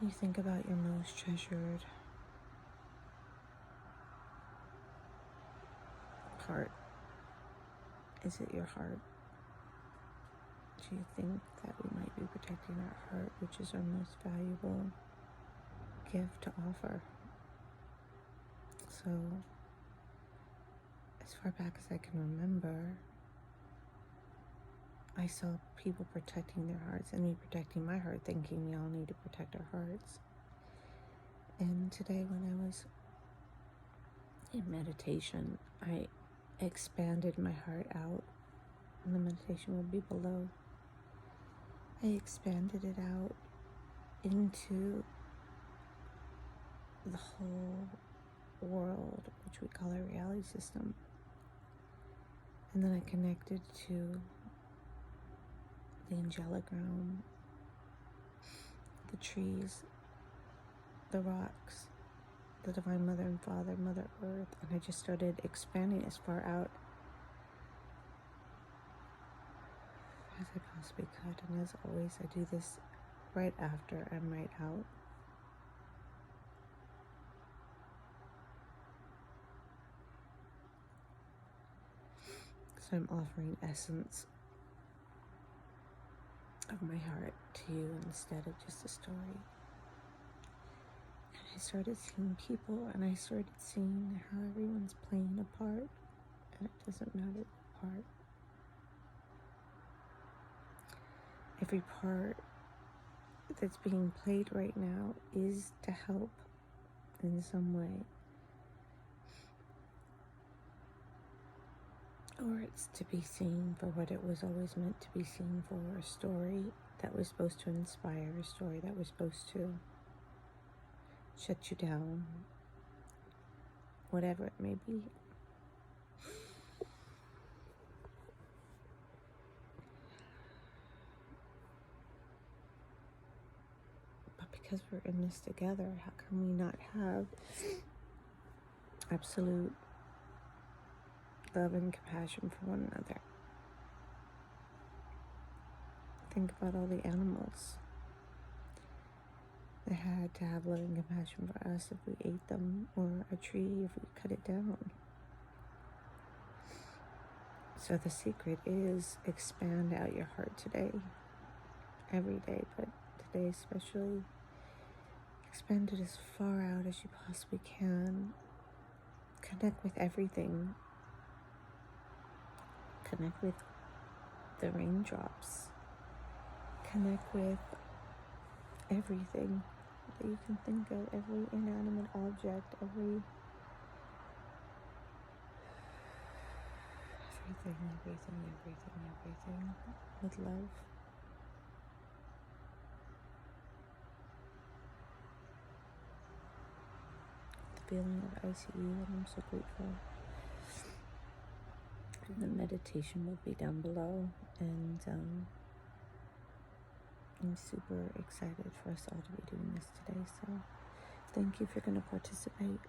You think about your most treasured heart. Is it your heart? Do you think that we might be protecting our heart, which is our most valuable gift to offer? So, as far back as I can remember, I saw people protecting their hearts and me protecting my heart, thinking we all need to protect our hearts. And today when I was in meditation, I expanded my heart out, and the meditation will be below. I expanded it out into the whole world, which we call our reality system. And then I connected to the angelic realm, the trees, the rocks, the Divine Mother and Father, Mother Earth, and I just started expanding as far out as I possibly could. And as always, I do this right after I'm right out. So I'm offering essence of my heart to you instead of just a story. And I started seeing people, and I started seeing how everyone's playing a part, and it doesn't matter the part. Every part that's being played right now is to help in some way. Or it's to be seen for what it was always meant to be seen for, a story that was supposed to inspire, a story that was supposed to shut you down, whatever it may be. But because we're in this together, how can we not have absolute love and compassion for one another? Think about all the animals that had to have love and compassion for us if we ate them, or a tree if we cut it down. So the secret is expand out your heart today, every day, but today especially. Expand it as far out as you possibly can. Connect with everything. Connect with the raindrops. Connect with everything that you can think of, every inanimate object, everything, with love. The feeling of ICU, and I'm so grateful. And the meditation will be down below, and I'm super excited for us all to be doing this today. So thank you for going to participate.